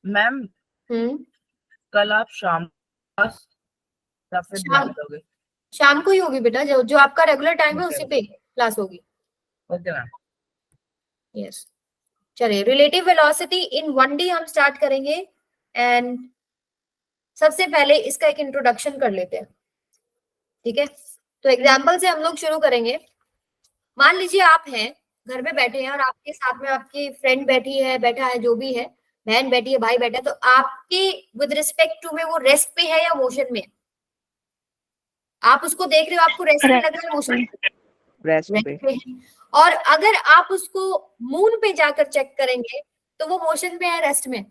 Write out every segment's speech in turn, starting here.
Ma'am कल आप शाम या फिर दिन शाम दोगे? शाम को ही होगी बेटा, जो जो आपका रेगुलर टाइम है उसी पे क्लास होगी। Okay ma'am. यस, चलिए रिलेटिव वेलोसिटी इन 1D हम स्टार्ट करेंगे। एंड सबसे पहले इसका एक इंट्रोडक्शन कर लेते हैं, ठीक है। तो एग्जाम्पल से हम लोग शुरू करेंगे। मान लीजिए आप हैं, घर में बैठे हैं और आपके साथ में आपकी फ्रेंड बैठी है, बैठा है, जो भी है, बहन बैठी है, भाई बैठा है, तो आपके विद रिस्पेक्ट टू में वो रेस्ट पे है या मोशन में? आप उसको देख रहे हो, आपको रेस्ट पे लग रहा है, मोशन रेस्ट पे पे। है। और अगर आप उसको मून पे जाकर चेक करेंगे तो वो मोशन पे है, रेस्ट में?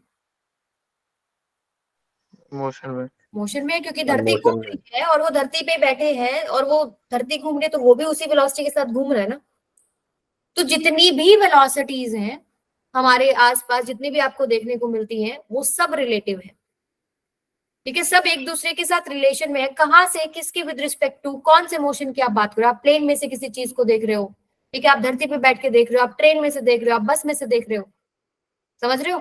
मोशन में। मोशन में है, क्योंकि धरती घूम रही है और वो धरती पे बैठे हैं और वो धरती घूम रही है, तो वो भी उसी वेलोसिटी के साथ घूम रहा है ना। तो जितनी भी वेलोसिटीज हैं हमारे आसपास, जितनी भी आपको देखने को मिलती हैं, वो सब रिलेटिव है, ठीक है। सब एक दूसरे के साथ रिलेशन में है। कहाँ से, किसके विद रिस्पेक्ट टू, कौन से मोशन की आप बात कर रहे हो? आप प्लेन में से किसी चीज को देख रहे हो, ठीक है, आप धरती पे बैठ के देख रहे हो, आप ट्रेन में से देख रहे हो, आप बस में से देख रहे हो, समझ रहे हो?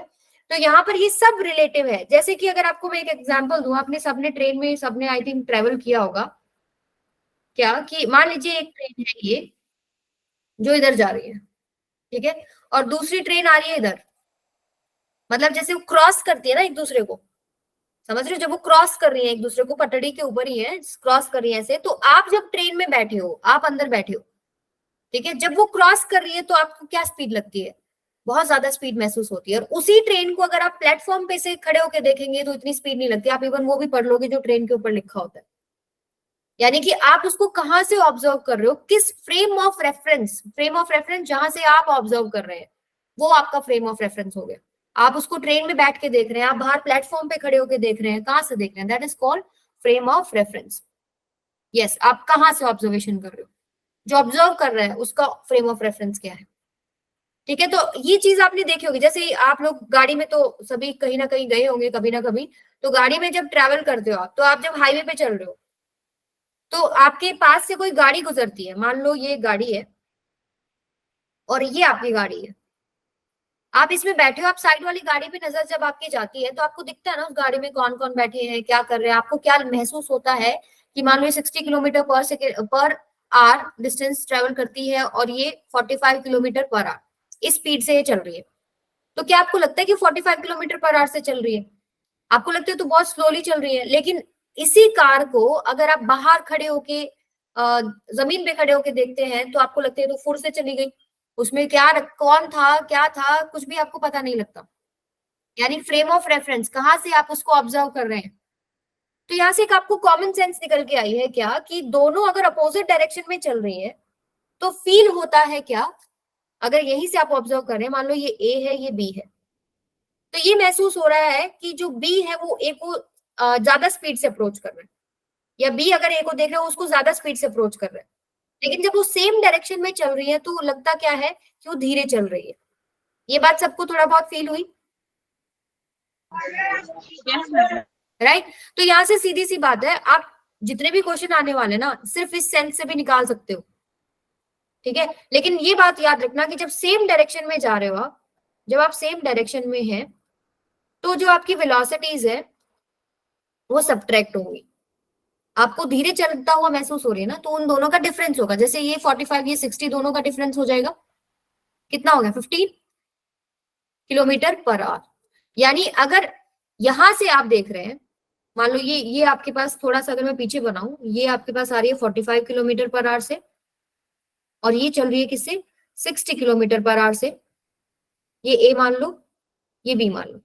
तो यहाँ पर ये सब रिलेटिव है। जैसे कि अगर आपको मैं एक एग्जांपल दूं, आपने सबने ट्रेन में, सबने आई थिंक ट्रेवल किया होगा क्या, कि मान लीजिए एक ट्रेन है ये जो इधर जा रही है, ठीक है, और दूसरी ट्रेन आ रही है इधर। मतलब जैसे वो क्रॉस करती है ना एक दूसरे को, समझ रहे हो? जब वो क्रॉस कर रही है एक दूसरे को, पटड़ी के ऊपर ही है, क्रॉस कर रही है ऐसे, तो आप जब ट्रेन में बैठे हो, आप अंदर बैठे हो, ठीक है, जब वो क्रॉस कर रही है तो आपको क्या स्पीड लगती है? बहुत ज्यादा स्पीड महसूस होती है। और उसी ट्रेन को अगर आप प्लेटफॉर्म पे से खड़े होकर देखेंगे तो इतनी स्पीड नहीं लगती। आप इवन वो भी पढ़ लोगे जो ट्रेन के ऊपर लिखा होता है। यानी कि आप उसको कहां से ऑब्जर्व कर रहे हो, किस frame of reference, frame of reference जहां से आप ऑब्जर्व कर रहे हैं वो आपका फ्रेम ऑफ रेफरेंस हो गया। आप उसको ट्रेन में बैठ के देख रहे हैं, आप बाहर प्लेटफॉर्म पे खड़े होकर देख रहे हैं, कहां से देख रहे हैं, that is called frame of reference. Yes, आप कहां से ऑब्जर्वेशन कर रहे हो, जो ऑब्जर्व कर रहे हैं उसका फ्रेम ऑफ रेफरेंस क्या है, ठीक है। तो ये चीज आपने देखी होगी। जैसे आप लोग गाड़ी में तो सभी कहीं ना कहीं गए होंगे कभी ना कभी। तो गाड़ी में जब ट्रैवल करते हो आप, तो आप जब हाईवे पे चल रहे हो तो आपके पास से कोई गाड़ी गुजरती है, मान लो ये गाड़ी है और ये आपकी गाड़ी है, आप इसमें बैठे हो, आप साइड वाली गाड़ी पे नजर जब आपकी जाती है तो आपको दिखता है ना उस गाड़ी में कौन कौन बैठे हैं, क्या कर रहे हैं, आपको क्या महसूस होता है कि मान लो ये 60 किलोमीटर पर second per hour distance travel करती है और ये 45 किलोमीटर पर आवर इस स्पीड से ये चल रही है। तो क्या आपको लगता है कि 45 किलोमीटर पर आवर से चल रही है? आपको लगता है तो बहुत स्लोली चल रही है। लेकिन इसी कार को अगर आप बाहर खड़े होके जमीन पे खड़े होके देखते हैं तो आपको लगता है तो फुर से चली गई, उसमें क्या कौन था, क्या था, कुछ भी आपको पता नहीं लगता। यानी फ्रेम ऑफ रेफरेंस कहाँ से आप उसको ऑब्जर्व कर रहे हैं। तो यहाँ से एक आपको कॉमन सेंस निकल के आई है क्या, कि दोनों अगर अपोजिट डायरेक्शन में चल रही है तो फील होता है क्या, अगर यहीं से आप ऑब्जर्व कर रहे हैं, मान लो ये ए है ये बी है, तो ये महसूस हो रहा है कि जो बी है वो ए को ज्यादा स्पीड से अप्रोच कर रहा है, या बी अगर ए को देख रहे हो उसको ज्यादा स्पीड से अप्रोच कर रहा है। लेकिन जब वो सेम डायरेक्शन में चल रही है तो लगता क्या है कि वो धीरे चल रही है। ये बात सबको थोड़ा बहुत फील हुई, राइट? तो यहाँ से सीधी सी बात है, आप जितने भी क्वेश्चन आने वाले ना सिर्फ इस सेंस से भी निकाल सकते हो, ठीक है। लेकिन ये बात याद रखना कि जब सेम डायरेक्शन में जा रहे हो आप, जब आप सेम डायरेक्शन में हैं तो जो आपकी वेलोसिटीज है वो सब्ट्रैक्ट होंगी। आपको धीरे चलता हुआ महसूस हो रही है ना, तो उन दोनों का डिफरेंस होगा। जैसे ये 45 ये 60 दोनों का डिफरेंस हो जाएगा, कितना हो गया, 15 किलोमीटर पर आवर। यानी अगर यहां से आप देख रहे हैं, मान लो ये आपके पास थोड़ा सा अगर मैं पीछे बनाऊं, ये आपके पास आ रही है 45 किलोमीटर पर आवर से और ये चल रही है किससे, 60 किलोमीटर पर आवर से। ये ए मान लो, ये बी मान लो,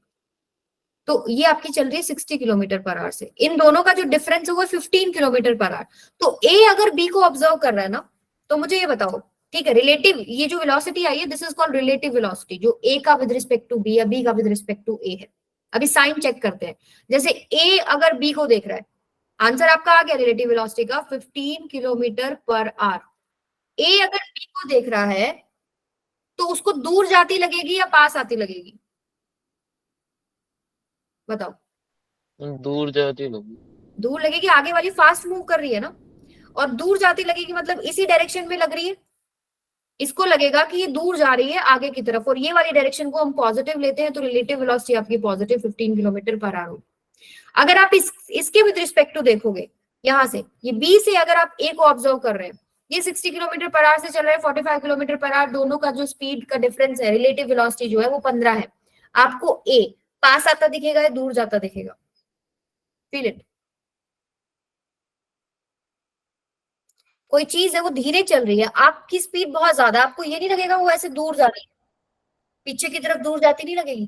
तो ये आपकी चल रही है 60 किलोमीटर पर आवर से। इन दोनों का जो डिफरेंस है वो 15 किलोमीटर पर आवर। तो ए अगर बी को ऑब्जर्व कर रहा है ना, तो मुझे ये बताओ, ठीक है, रिलेटिव ये जो वेलोसिटी आई है this is called relative velocity, जो ए का विद रिस्पेक्ट टू बी या बी का विद रिस्पेक्ट टू ए है। अभी साइन चेक करते हैं। जैसे ए अगर बी को देख रहा है, आंसर आपका आ गया रिलेटिव वेलोसिटी का 15 किलोमीटर पर आवर। ए अगर बी को देख रहा है तो उसको दूर जाती लगेगी या पास आती लगेगी, बताओ? दूर जाती लोग। दूर लगेगी, आगे वाली फास्ट मूव कर रही है ना, और दूर जाती लगेगी मतलब इसी डायरेक्शन में लग रही है। इसको लगेगा कि ये दूर जा रही है आगे की तरफ, और ये वाली डायरेक्शन को हम पॉजिटिव लेते हैं, तो रिलेटिव वेलोसिटी आपकी पॉजिटिव 15 किलोमीटर पर आवर होगी। अगर आप इसके विद रिस्पेक्ट टू देखोगे, यहाँ से ये बी से अगर आप ए को ऑब्जर्व कर रहे हैं, ये 60 किलोमीटर पर आवर से चल रहा है, 45 किलोमीटर पर आवर, दोनों का जो स्पीड का डिफरेंस है, रिलेटिव वेलोसिटी जो है वो 15 है। आपको ए पास आता दिखेगा या दूर जाता दिखेगा? Feel it. कोई चीज है वो धीरे चल रही है, आपकी स्पीड बहुत ज्यादा, आपको ये नहीं लगेगा वो ऐसे दूर जा रही है, पीछे की तरफ दूर जाती नहीं लगेगी?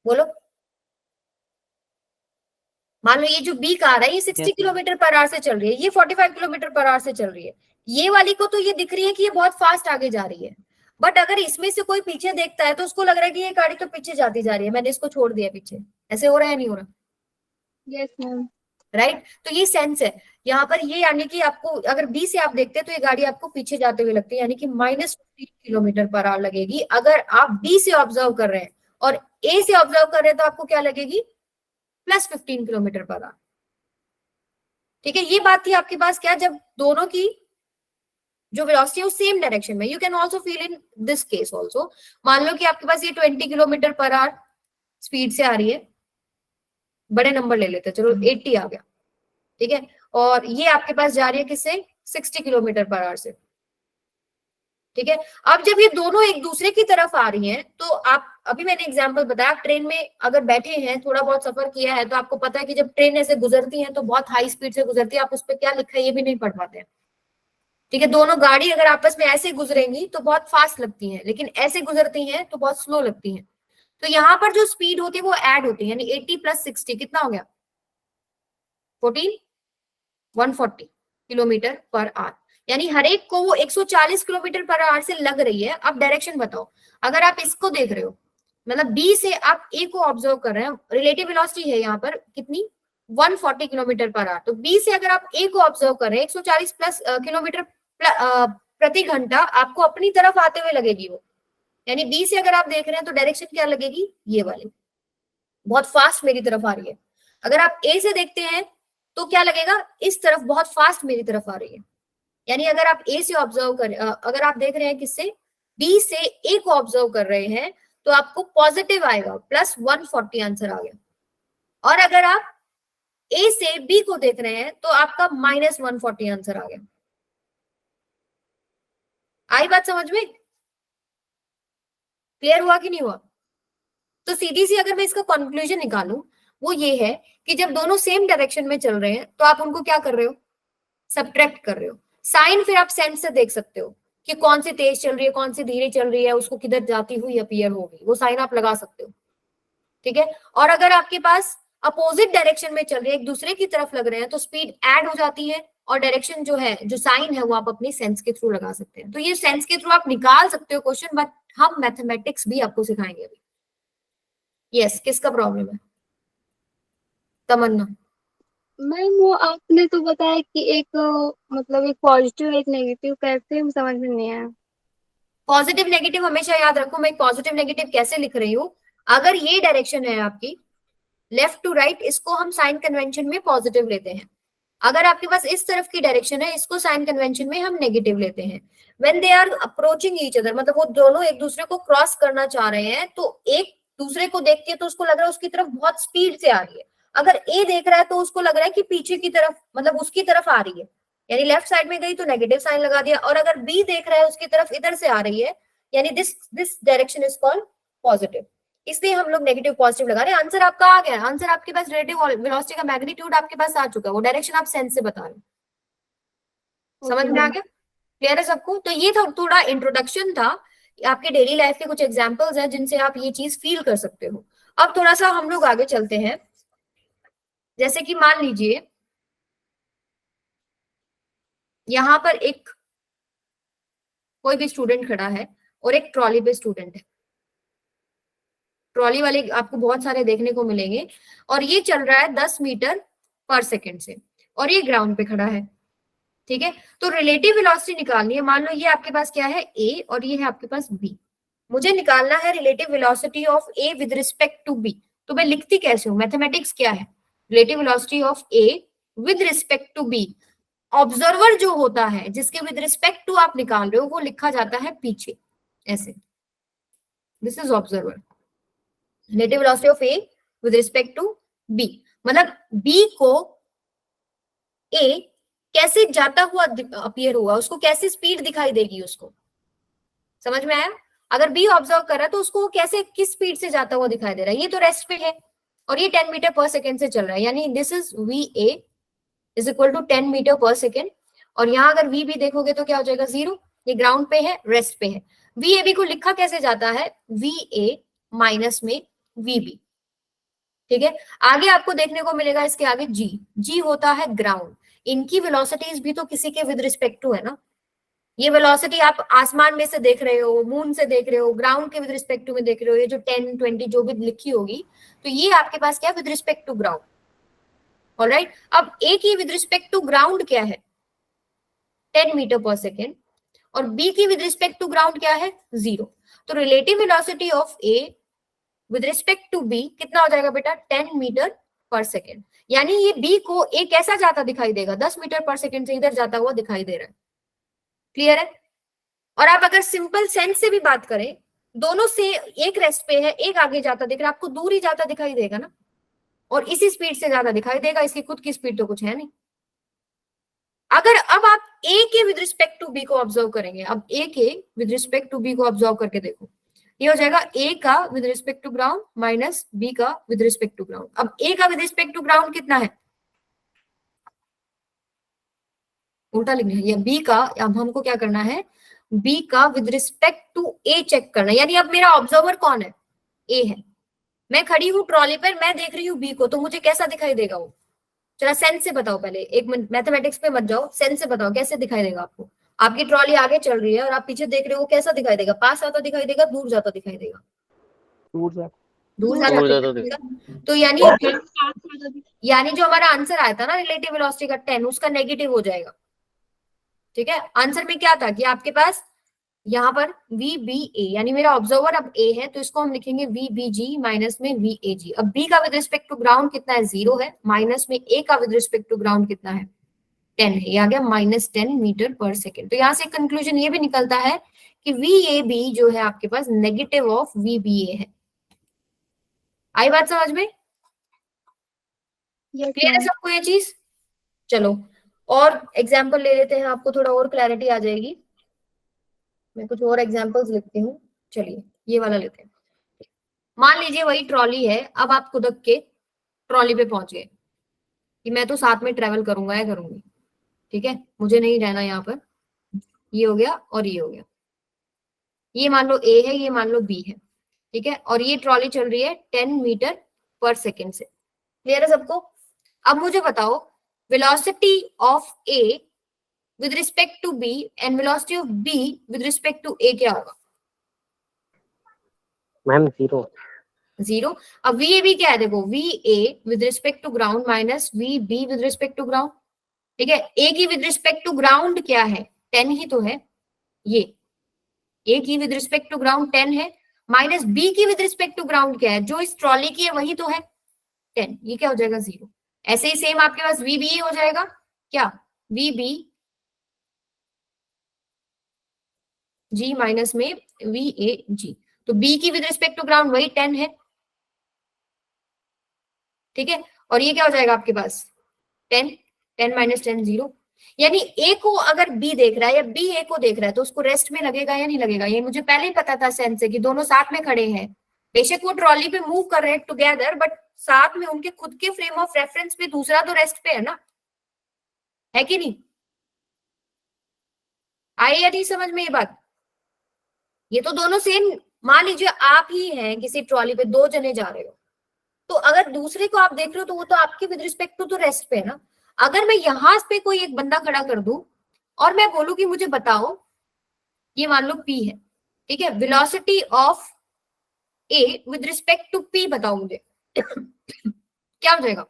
बोलो। मान लो ये जो बी कार है ये 60 किलोमीटर पर आवर से चल रही है, ये 45 किलोमीटर पर आवर से चल रही है, ये वाली को तो ये दिख रही है कि ये बहुत फास्ट आगे जा रही है, बट अगर इसमें से कोई पीछे देखता है तो उसको लग रहा है कि ये गाड़ी तो पीछे जाती जा रही है, मैंने इसको छोड़ दिया पीछे। ऐसे हो रहा है नहीं हो रहा? Yes ma'am. राइट, तो ये सेंस है यहाँ पर, ये यानी कि आपको अगर बी से आप देखते हैं तो ये गाड़ी आपको पीछे जाते हुए लगती है, यानी कि -15 किलोमीटर पर आवर लगेगी। अगर आप बी से ऑब्जर्व कर रहे हैं और ए से ऑब्जर्व कर रहे हैं तो आपको क्या लगेगी? +15 किलोमीटर पर आवर। ठीक है, ये बात थी आपके पास क्या, जब दोनों की जो वेलोसिटी है वो सेम डायरेक्शन में। You can also feel in this case also. मान लो कि आपके पास ये 20 किलोमीटर पर आवर स्पीड से आ रही है, बड़े नंबर ले लेते हैं, चलो 80 आ गया, ठीक है, और ये आपके पास जा रही है किससे? 60 किलोमीटर पर आवर से। ठीक है, अब जब ये दोनों एक दूसरे की तरफ आ रही हैं तो आप, अभी मैंने एग्जांपल बताया, ट्रेन में अगर बैठे हैं, थोड़ा बहुत सफर किया है, तो आपको पता है कि जब ट्रेन ऐसे गुजरती है तो बहुत हाई स्पीड से गुजरती है, आप उस पर क्या लिखा है ये भी नहीं पढ़ पाते हैं। ठीक है, दोनों गाड़ी अगर आपस में ऐसे गुजरेंगी तो बहुत फास्ट लगती हैं, लेकिन ऐसे गुजरती हैं तो बहुत स्लो लगती हैं। तो यहाँ पर जो स्पीड होती है वो ऐड होती है, यानी 80 + 60 कितना हो गया? 140 किलोमीटर पर आवर, यानी हर एक को वो 140 किलोमीटर पर आवर से लग रही है। अब डायरेक्शन बताओ, अगर आप इसको देख रहे हो, मतलब बी से आप ए को ऑब्जर्व कर रहे हैं, रिलेटिव वेलोसिटी है यहाँ पर कितनी? 140 किलोमीटर पर आवर। तो बी से अगर आप ए को ऑब्जर्व कर रहे हैं 140 प्लस किलोमीटर प्रति घंटा आपको अपनी तरफ आते हुए लगेगी वो, यानी बी से अगर आप देख रहे हैं तो डायरेक्शन क्या लगेगी? ये वाली, बहुत फास्ट मेरी तरफ आ रही है। अगर आप ए से देखते हैं तो क्या लगेगा? इस तरफ बहुत फास्ट मेरी तरफ आ रही है। यानी अगर आप ए से ऑब्जर्व करें, अगर आप देख रहे हैं किससे? बी से ए को ऑब्जर्व कर रहे हैं तो आपको पॉजिटिव आएगा, +140 आंसर आ गया। और अगर आप ए से बी को देख रहे हैं तो आपका -140 आंसर आ गया। आई बात समझ में? क्लियर हुआ कि नहीं हुआ? तो सीधी सी अगर मैं इसका कंक्लूजन निकालूं वो ये है कि जब दोनों सेम डायरेक्शन में चल रहे हैं तो आप उनको क्या कर रहे हो? सब्ट्रैक्ट कर रहे हो। साइन फिर आप सेंस से देख सकते हो कि कौन सी तेज चल रही है, कौन सी धीरे चल रही है, उसको किधर जाती हुई अपीयर होगी, वो साइन आप लगा सकते हो। ठीक है, और अगर आपके पास अपोजिट डायरेक्शन में चल रही है, एक दूसरे की तरफ लग रहे हैं, तो स्पीड ऐड हो जाती है और डायरेक्शन जो है, जो साइन है, वो आप अपनी सेंस के थ्रू लगा सकते हैं। तो ये सेंस के थ्रू आप निकाल सकते हो क्वेश्चन, बट हम मैथमेटिक्स भी आपको सिखाएंगे अभी। यस, किसका प्रॉब्लम है? तमन्ना। मैम वो आपने तो बताया कि एक मतलब एक पॉजिटिव एक नेगेटिव, कैसे समझ में नहीं आया। पॉजिटिव नेगेटिव हमेशा याद रखो, मैं पॉजिटिव नेगेटिव कैसे लिख रही हूँ। अगर ये डायरेक्शन है आपकी लेफ्ट टू राइट, इसको हम साइन कन्वेंशन में पॉजिटिव लेते हैं। अगर आपके पास इस तरफ की डायरेक्शन है, इसको साइन कन्वेंशन में हम नेगेटिव लेते हैं। When they are approaching each other, मतलब वो दोनों एक दूसरे को क्रॉस करना चाह रहे हैं, तो एक दूसरे को देखती है तो उसको लग रहा है उसकी तरफ बहुत स्पीड से आ रही है। अगर ए देख रहा है तो उसको लग रहा है कि पीछे की तरफ, मतलब उसकी तरफ आ रही है, यानी लेफ्ट साइड में गई तो नेगेटिव साइन लगा दिया। और अगर बी देख रहा है उसकी तरफ इधर से आ रही है, यानी this direction is called positive, इसलिए हम लोग नेगेटिव पॉजिटिव लगा रहे हैं। आंसर आपका आ गया, आंसर आपके पास रिलेटिव वेलोसिटी का मैग्नीट्यूड आपके पास आ चुका है, वो डायरेक्शन आप सेंस से बता रहे हो। समझ में आ गया? क्लियर है सबको? तो ये थोड़ा इंट्रोडक्शन था, आपके डेली लाइफ के कुछ एग्जांपल्स हैं जिनसे आप ये चीज फील कर सकते हो। अब थोड़ा सा हम लोग आगे चलते हैं। जैसे कि मान लीजिए यहाँ पर एक कोई भी स्टूडेंट खड़ा है और एक ट्रॉली पे स्टूडेंट है। ट्रॉली वाले आपको बहुत सारे देखने को मिलेंगे, और ये चल रहा है 10 मीटर पर सेकंड से, और ये ग्राउंड पे खड़ा है। ठीक है, तो रिलेटिव वेलोसिटी निकालनी है। मान लो ये आपके पास क्या है? ए, और ये है आपके पास बी। मुझे निकालना है relative velocity of A with respect to B. तो मैं लिखती कैसे हूँ? मैथमेटिक्स क्या है? Relative velocity of A with respect to B. Observer जो होता है जिसके विद रिस्पेक्ट टू आप निकाल रहे हो वो लिखा जाता है पीछे ऐसे, this is observer. Relative velocity of A with respect to B, मतलब बी को ए कैसे जाता हुआ अपीयर हुआ, उसको कैसे स्पीड दिखाई देगी, उसको समझ में आया? अगर बी ऑब्जर्व कर रहा है तो उसको कैसे किस स्पीड से जाता हुआ दिखाई दे रहा है, ये तो रेस्ट पे है और ये 10 मीटर पर सेकेंड से चल रहा है, यानी this is V A is equal to 10 meter पर सेकेंड। और यहाँ अगर वी भी देखोगे तो क्या हो जाएगा, 0, ये ग्राउंड पे है, रेस्ट पे है। वी ए बी को लिखा कैसे जाता है, वी ए माइनस में वी बी, ठीक है। आगे आपको देखने को मिलेगा इसके आगे जी, जी होता है ग्राउंड। इनकी वेलोसिटीज भी तो किसी के विद रिस्पेक्ट टू है ना, ये वेलोसिटी आप आसमान में से देख रहे हो, मून से देख रहे हो, ग्राउंड के विद रिस्पेक्ट टू में देख रहे हो, ये जो 10 20 जो भी लिखी होगी तो ये आपके पास क्या है, with respect to ground. Alright, अब ए की विद रिस्पेक्ट टू ग्राउंड क्या है, 10 मीटर पर सेकेंड, और बी की विद रिस्पेक्ट टू ग्राउंड क्या है, 0। तो relative velocity of A with respect to B कितना हो जाएगा बेटा, 10 मीटर पर सेकेंड। यानी ये बी को ए कैसा जाता दिखाई देगा, 10 मीटर पर सेकेंड से इधर जाता हुआ दिखाई दे रहा है। क्लियर है? और आप अगर सिंपल सेंस से भी बात करें, दोनों से एक रेस्ट पे है, एक आगे जाता दिख रहा है, आपको दूर ही जाता दिखाई देगा ना, और इसी स्पीड से ज्यादा दिखाई देगा, इसकी खुद की स्पीड तो कुछ है नहीं। अगर अब आप ए के विद रिस्पेक्ट टू बी को ऑब्जर्व करेंगे, अब ए के विद रिस्पेक्ट टू बी को ऑब्जर्व करके देखो, ये हो जाएगा ए का with respect to ground minus B का विद रिस्पेक्ट टू ग्राउंड। अब ए का विद रिस्पेक्ट टू ग्राउंड कितना है, उल्टा लिखना है, या बी का, अब हमको क्या करना है, बी का with respect to A check करना है। यानी अब मेरा ऑब्जर्वर कौन है, ए है, मैं खड़ी हूँ ट्रॉली पर, मैं देख रही हूँ बी को, तो मुझे कैसा दिखाई देगा वो, चला सेंस से बताओ, पहले एक मिनट मैथमेटिक्स पे मत जाओ, सेंस से बताओ कैसे दिखाई देगा आपको। आपकी ट्रॉली आगे चल रही है और आप पीछे देख रहे हो, कैसा दिखाई देगा, पास आता दिखाई देगा, दूर जाता दिखाई देगा, दूर जाता दिखाई देगा। तो यानी जो हमारा आंसर आया था ना रिलेटिव वेलोसिटी का 10, उसका नेगेटिव हो जाएगा, ठीक है। आंसर में क्या था कि आपके पास यहाँ पर वी बी ए, यानी मेरा ऑब्जर्वर अब ए है, तो इसको हम लिखेंगे वी बी जी माइनस में वी ए जी। अब बी का विद रिस्पेक्ट टू ग्राउंड कितना है, 0 है, माइनस में ए का विद रिस्पेक्ट टू ग्राउंड कितना है, 10 है, ये आ गया -10 मीटर पर सेकेंड। तो यहाँ से कंक्लूजन ये भी निकलता है कि वी ए बी जो है आपके पास नेगेटिव ऑफ वी बी ए है। आई बात समझ में? क्लियर है सबको ये चीज? चलो और एग्जाम्पल ले लेते हैं, आपको थोड़ा और क्लैरिटी आ जाएगी। मैं कुछ और एग्जाम्पल्स लिखती हूँ, चलिए ये वाला लेते हैं। मान लीजिए वही ट्रॉली है, अब आप खुदक के ट्रॉली पे पहुंच गए कि मैं तो साथ में ट्रेवल करूंगा या करूंगी, ठीक है, मुझे नहीं रहना यहाँ पर, ये हो गया और ये हो गया, ये मान लो ए है, ये मान लो बी है, ठीक है, और ये ट्रॉली चल रही है 10 मीटर पर सेकेंड से। क्लियर है सबको? अब मुझे बताओ velocity of A with respect to B and velocity of B with respect to A क्या होगा? मैम 0। अब VAB क्या है, देखो VA with respect to ground minus VB with respect to ground, ठीक है। A की with respect to ground क्या है, 10 ही तो है, ये A की with respect to ground 10 है, माइनस B की with respect to ground क्या है, जो इस ट्रॉली की है वही तो है 10, ये क्या हो जाएगा 0। ऐसे ही सेम आपके पास VB हो जाएगा क्या, VB जी माइनस में वी ए जी, तो बी की विद रिस्पेक्ट टू ग्राउंड वही 10 है, ठीक है, और ये क्या हो जाएगा आपके पास 10 माइनस 10 0। यानी ए को अगर बी देख रहा है या बी ए को देख रहा है तो उसको रेस्ट में लगेगा या नहीं लगेगा, ये मुझे पहले ही पता था सेंस से कि दोनों साथ में खड़े हैं, बेशक वो ट्रॉली पे मूव कर रहे हैं टुगेदर, बट साथ में उनके खुद के फ्रेम ऑफ रेफरेंस पे दूसरा तो रेस्ट पे है ना, है कि नहीं? आई या नहीं समझ में ये बात? ये तो दोनों सेम, मान लीजिए आप ही हैं किसी ट्रॉली पे, 2 जने जा रहे हो, तो अगर दूसरे को आप देख रहे हो तो वो तो आपके विद रिस्पेक्ट टू तो रेस्ट पे है ना। अगर मैं यहां पे कोई एक बंदा खड़ा कर दूं और मैं बोलूं कि मुझे बताओ, ये मान लो P है, ठीक है, velocity of A with respect to P बताओ मुझे क्या हो जाएगा,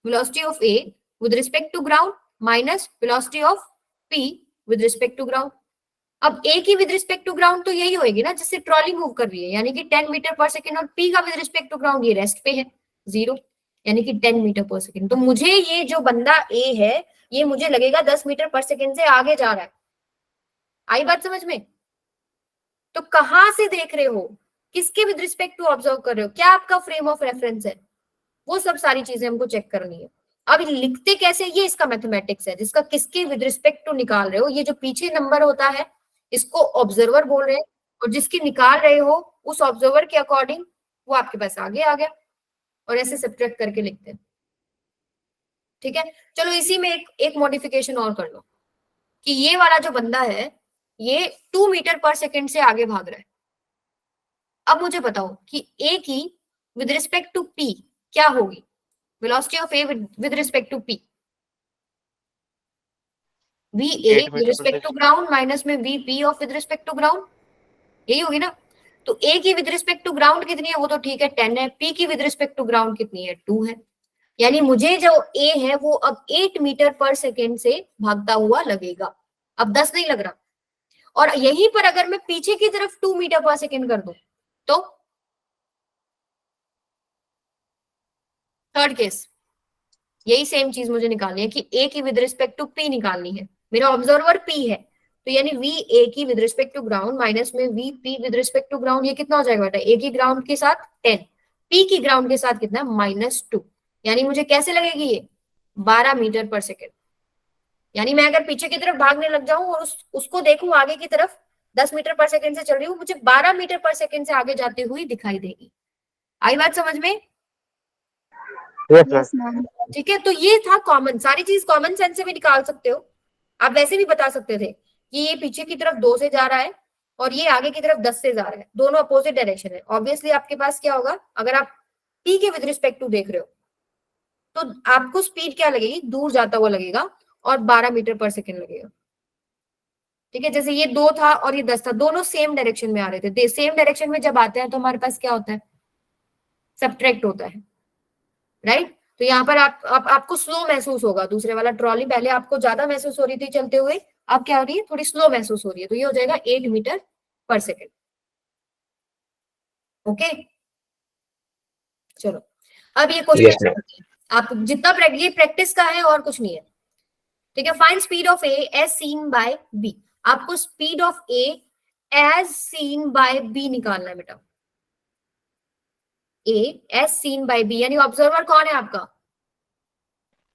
velocity of A with respect to ground minus velocity of P with respect to ground. अब A की विद रिस्पेक्ट टू ग्राउंड तो यही होगी ना जिससे ट्रॉली मूव कर रही है, यानी कि 10 मीटर पर सेकेंड, और P का विद रिस्पेक्ट टू ग्राउंड ये रेस्ट पे है 0, यानी कि 10 मीटर पर सेकेंड। तो मुझे ये जो बंदा A है ये मुझे लगेगा 10 मीटर पर सेकेंड से आगे जा रहा है। आई बात समझ में? तो कहां से देख रहे हो, किसके विद रिस्पेक्ट टू ऑब्जर्व कर रहे हो, क्या आपका फ्रेम ऑफ रेफरेंस है, वो सब सारी चीजें हमको चेक करनी है। अब लिखते कैसे, ये इसका मैथमेटिक्स है, जिसका किसके विद रिस्पेक्ट टू निकाल रहे हो, ये जो पीछे नंबर होता है इसको ऑब्जर्वर बोल रहे हैं, और जिसकी निकाल रहे हो उस ऑब्जर्वर के अकॉर्डिंग वो आपके पास आगे आ गया, और ऐसे सब्ट्रैक्ट करके लिखते हैं। ठीक है, चलो इसी में एक मॉडिफिकेशन और कर लो कि ये वाला जो बंदा है ये 2 मीटर पर सेकेंड से आगे भाग रहा है। अब मुझे बताओ कि ए की विद रिस्पेक्ट टू पी क्या होगी, velocity of A with respect to P, V A with respect to ground minus में V P of with respect to ground, यही होगी ना। तो ए की विद रिस्पेक्ट टू ग्राउंड कितनी है, वो तो ठीक है 10 है, पी की विद रिस्पेक्ट टू ग्राउंड कितनी है, 2 है। यानी मुझे जो ए है वो अब 8 मीटर पर सेकेंड से भागता हुआ लगेगा, अब 10 नहीं लग रहा। और यहीं पर अगर मैं पीछे की तरफ 2 मीटर पर सेकेंड कर दूं तो थर्ड केस, यही सेम चीज मुझे निकालनी है कि ए की विद रिस्पेक्ट टू पी निकालनी है, मेरा ऑब्जर्वर पी है, तो यानी वी ए की with respect to ground minus में V P with respect to ground, ये कितना हो जाएगा बेटा, ए की ग्राउंड के साथ 10, पी की ग्राउंड के साथ कितना -2, यानी मुझे कैसे लगेगी ये 12 मीटर पर सेकेंड। यानी मैं अगर पीछे की तरफ भागने लग जाऊं और उसको देखूं आगे की तरफ 10 मीटर पर सेकेंड से चल रही हूँ, मुझे 12 मीटर पर सेकेंड से आगे जाती हुई दिखाई देगी। आई बात समझ में? Yes ma'am. ठीक है, तो ये था कॉमन, सारी चीज कॉमन सेंस से भी निकाल सकते हो। आप वैसे भी बता सकते थे कि ये पीछे की तरफ 2 से जा रहा है और ये आगे की तरफ 10 से जा रहा है, दोनों अपोजिट डायरेक्शन है। ऑब्वियसली आपके पास क्या होगा, अगर आप टी के विद रिस्पेक्ट टू देख रहे हो तो आपको स्पीड क्या लगेगी, दूर जाता हुआ लगेगा और 12 मीटर पर सेकेंड लगेगा। ठीक है, जैसे ये 2 था और ये 10 था, दोनों सेम डायरेक्शन में आ रहे थे। सेम डायरेक्शन में जब आते हैं तो हमारे पास क्या होता है, सब्ट्रैक्ट होता है, राइट। तो यहाँ पर आपको स्लो महसूस होगा, दूसरे वाला ट्रॉली पहले आपको ज्यादा महसूस हो रही थी चलते हुए, अब क्या हो रही है, थोड़ी स्लो महसूस हो रही है, तो ये हो जाएगा 8 मीटर पर सेकेंड। ओके, चलो अब ये क्वेश्चन आप जितना ये प्रैक्टिस का है और कुछ नहीं है। ठीक है, find speed of A as seen by B, आपको speed of A as seen by B निकालना है बेटा। A as seen by B, यानी ऑब्जर्वर कौन है आपका,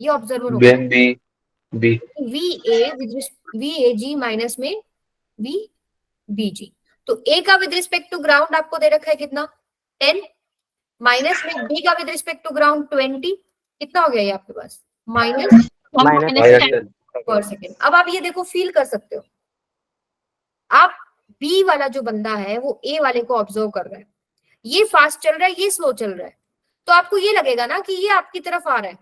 ये ऑब्जर्वर होगा B V A G minus में वी बी जी। तो ए का विद रिस्पेक्ट टू ग्राउंड आपको दे रखा है कितना 10, माइनस में बी का विद रिस्पेक्ट टू ग्राउंड 20, कितना हो गया ये आपके पास -10 पर सेकेंड। अब आप ये देखो, फील कर सकते हो, आप बी वाला जो बंदा है वो ए वाले को ऑब्जर्व कर रहा है, ये फास्ट चल रहा है, ये स्लो चल रहा है, तो आपको ये लगेगा ना कि ये आपकी तरफ आ रहा है,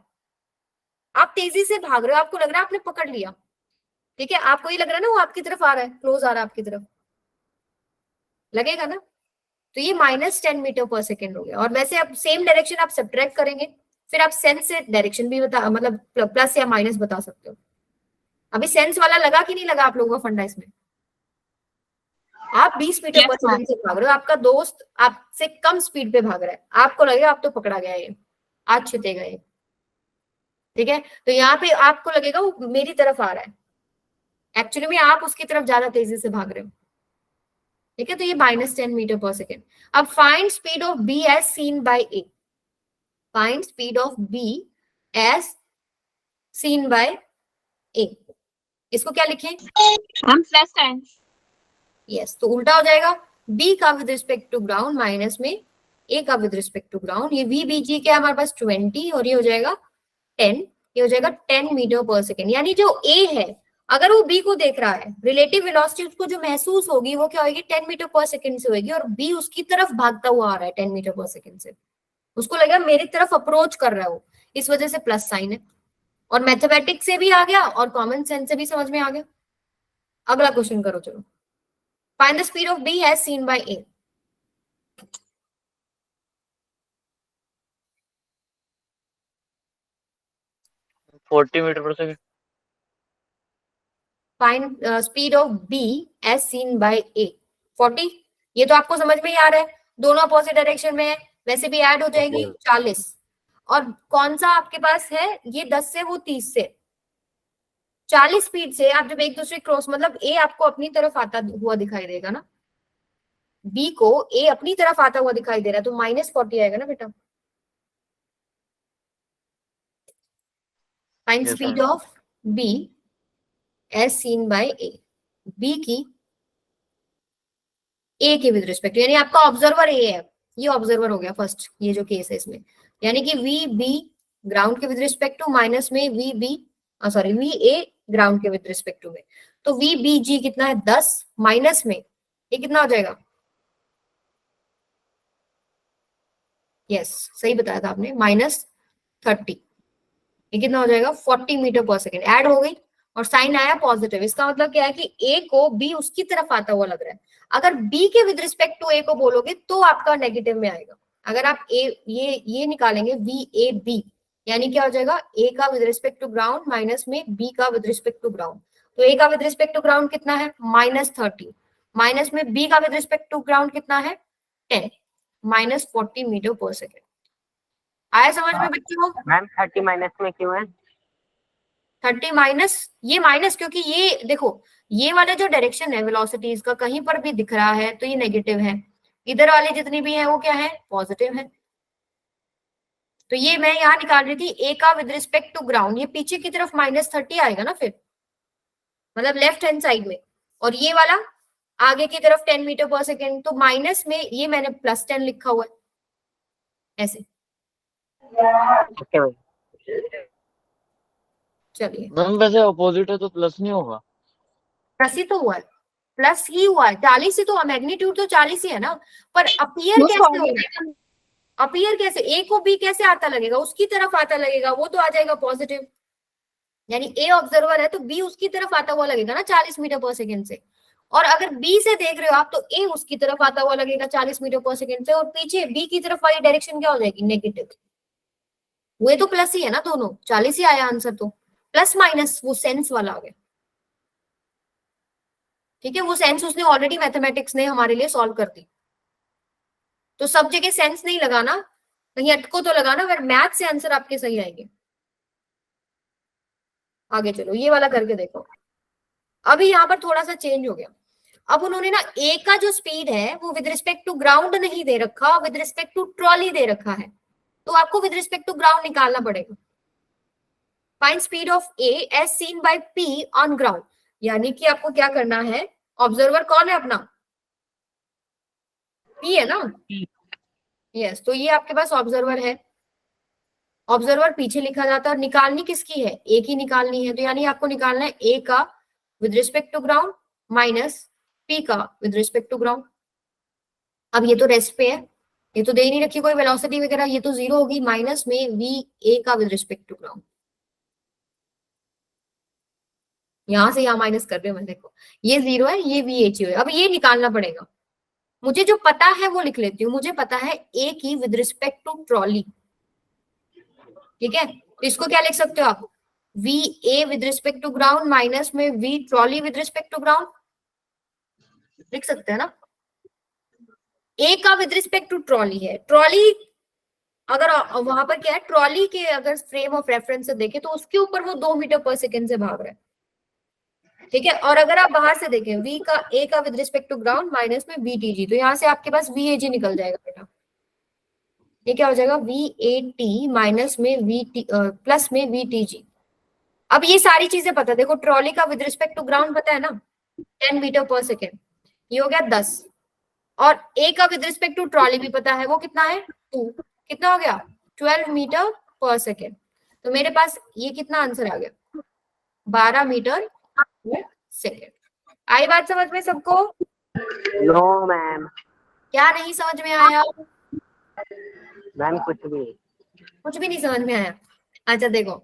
आप तेजी से भाग रहे हो, आपको लग रहा है आपने पकड़ लिया। ठीक है, आपको ये लग रहा है ना वो आपकी तरफ आ रहा है, क्लोज आ रहा है आपकी तरफ, लगेगा ना। तो ये -10 मीटर पर सेकेंड हो गया। और वैसे आप सेम डायरेक्शन आप सब्ट्रैक्ट करेंगे, फिर आप सेंस से डायरेक्शन भी बता, मतलब प्लस या माइनस बता सकते हो। अभी सेंस वाला लगा कि नहीं लगा आप लोगों का फंडा इसमें? आप 20 मीटर पर सेकेंड से भाग रहे हो, आपका दोस्त आपसे कम स्पीड पे भाग रहा है, आपको लगेगा आप तो पकड़ा गया है, आज छितेगा ये। ठीक है, तो यहाँ पे आपको लगेगा वो मेरी तरफ आ रहा है, एक्चुअली में आप उसकी तरफ ज्यादा तेजी से भाग रहे हो। ठीक है, तो ये -10 मीटर पर सेकेंड। अब find speed of B as seen by A, find speed of B as seen by A, इसको क्या लिखें हम प्लस साइन, यस, तो उल्टा हो जाएगा, b का with respect to ground minus में a का विद रिस्पेक्ट टू ग्राउंड, ये v b g क्या हमारे पास 20 और ये हो जाएगा 10, ये हो जाएगा 10 मीटर पर सेकेंड। यानी जो a है अगर वो b को देख रहा है, रिलेटिव वेलोसिटी उसको जो महसूस होगी वो क्या होगी 10 मीटर पर सेकेंड से होगी, और b उसकी तरफ भागता हुआ आ रहा है 10 मीटर पर सेकेंड से, उसको लगेगा मेरी तरफ अप्रोच कर रहा है वो, इस वजह से प्लस साइन है। और मैथमेटिक्स से भी आ गया और कॉमन सेंस से भी समझ में आ गया। अगला क्वेश्चन करो, चलो। Find the speed of B as seen by A. $40 metre पर second. Find speed of B as seen by A. 40, ये तो आपको समझ में ही आ रहा है, दोनों अपोजिट डायरेक्शन में है, वैसे भी ऐड हो जाएगी 40। और कौन सा आपके पास है, ये 10 से वो 30 से, 40 स्पीड से आप जब एक दूसरे क्रॉस, मतलब ए आपको अपनी तरफ आता हुआ दिखाई देगा ना, बी को ए अपनी तरफ आता हुआ दिखाई दे रहा है, तो -40 आएगा ना बेटा। Find Yes, speed ma'am. Of B as seen by A, B की ए के विद रिस्पेक्ट, यानी आपका ऑब्जर्वर ए है, ये ऑब्जर्वर हो गया फर्स्ट, ये जो केस है इसमें, यानी कि वी बी ग्राउंड के विद रिस्पेक्ट टू, माइनस में V B sorry V A ground के विद रिस्पेक्ट टू में, तो वी बी जी कितना है 10, माइनस में ये कितना हो जाएगा, यस सही बताया था आपने, -30, ये कितना हो जाएगा 40 मीटर पर सेकेंड, ऐड हो गई और साइन आया पॉजिटिव, इसका मतलब क्या है कि ए को बी उसकी तरफ आता हुआ लग रहा है, अगर बी के विद रिस्पेक्ट टू ए को बोलोगे तो आपका नेगेटिव में आएगा, अगर आप ए ये निकालेंगे वी ए बी, यानी क्या हो जाएगा ए का with respect to ground minus में बी का विद रिस्पेक्ट टू ग्राउंड, तो ए का विद रिस्पेक्ट टू ग्राउंड कितना है -30, माइनस में बी का विद रिस्पेक्ट टू ग्राउंड कितना है 10, -40 मीटर पर सेकेंड। आया समझ में बच्चों? मैम 30 माइनस में क्यों है? 30 माइनस, ये माइनस क्योंकि ये देखो ये वाला जो डायरेक्शन है वेलोसिटीज का कहीं पर भी दिख रहा है तो ये नेगेटिव है, इधर वाले जितनी भी है वो क्या है पॉजिटिव है, तो ये मैं यहाँ निकाल रही थी ए का विद रिस्पेक्ट टू ग्राउंड, ये पीछे की तरफ -30 आएगा ना फिर, मतलब लेफ्ट हैंड साइड में, और ये वाला आगे की तरफ 10 मीटर पर सेकेंड, तो माइनस में ये मैंने +10 लिखा हुआ है ऐसे। Okay ma'am. चलिए मैम वैसे अपोजिट है तो प्लस नहीं होगा? प्लस ही तो हुआ है, प्लस ही हुआ है, 40 ही तो मैग्नीट्यूड तो 40 ही है ना, पर अपीयर कैसे होगा, अपीयर कैसे, ए को बी कैसे आता लगेगा, उसकी तरफ आता लगेगा, वो तो आ जाएगा पॉजिटिव, यानी ए ऑब्जर्वर है तो बी उसकी तरफ आता हुआ लगेगा ना 40 मीटर पर सेकेंड से, और अगर बी से देख रहे हो आप तो ए उसकी तरफ आता हुआ लगेगा 40 मीटर पर सेकेंड से, और पीछे बी की तरफ वाली डायरेक्शन क्या हो जाएगी नेगेटिव, वो तो प्लस ही है ना, दोनों 40 ही आया आंसर, तो प्लस माइनस वो सेंस वाला आ गया, ठीक है, वो सेंस उसने ऑलरेडी मैथमेटिक्स ने हमारे लिए सॉल्व कर दी, तो सब जगह सेंस नहीं लगाना, कहीं अटको तो लगाना, अगर मैथ से आंसर आपके सही आएंगे। आगे चलो ये वाला करके देखो, अभी यहाँ पर थोड़ा सा चेंज हो गया, अब उन्होंने ना ए का जो स्पीड है वो विद रिस्पेक्ट टू ग्राउंड नहीं दे रखा, विद रिस्पेक्ट टू ट्रॉली दे रखा है, तो आपको विद रिस्पेक्ट टू ग्राउंड निकालना पड़ेगा। Find speed of A as seen by P on ground, यानी कि आपको क्या करना है, ऑब्जर्वर कौन है अपना पी है ना, यस, तो ये आपके पास ऑब्जर्वर है, ऑब्जर्वर पीछे लिखा जाता है, और निकालनी किसकी है ए की निकालनी है, तो यानी आपको निकालना है ए का with respect to ground minus P का विद रिस्पेक्ट टू ग्राउंड। अब ये तो रेस्ट पे है, ये तो दे ही नहीं रखी कोई वेलोसिटी वगैरह, ये तो 0 होगी, माइनस में वी ए का विद रिस्पेक्ट टू ग्राउंड, यहां से यहां माइनस कर रहे हैं, देखो ये 0 है, ये वी एच है, अब ये निकालना पड़ेगा, मुझे जो पता है वो लिख लेती हूँ, मुझे पता है ए की विद रिस्पेक्ट टू ट्रॉली, ठीक है, तो इसको क्या लिख सकते हो आप, V A with respect to ground minus में V trolley with respect to ground, लिख सकते हैं ना, ए का विद रिस्पेक्ट टू ट्रॉली है, ट्रॉली अगर वहां पर क्या है, ट्रॉली के अगर फ्रेम ऑफ रेफरेंस से देखें तो उसके ऊपर वो 2 मीटर पर सेकेंड से भाग रहा है, ठीक है, और अगर आप बाहर से देखें वी का ए का with respect to ground minus में वी टी जी, तो यहाँ से आपके पास वी ए जी निकल जाएगा बेटा, ये क्या हो जाएगा वी ए टी माइनस में वी टी प्लस में वी टी जी। अब ये सारी चीजें पता, देखो ट्रॉली का विद रिस्पेक्ट टू ग्राउंड पता है ना 10 मीटर पर सेकेंड, ये हो गया 10, और ए का विद रिस्पेक्ट टू ट्रॉली भी पता है, वो कितना है 2, कितना हो गया 12 मीटर पर सेकेंड, तो मेरे पास ये कितना आंसर आ गया 12 मीटर पर सेकेंड। आई बात समझ में सबको? No ma'am. क्या नहीं समझ में आया? मैम कुछ भी नहीं समझ में आया? अच्छा देखो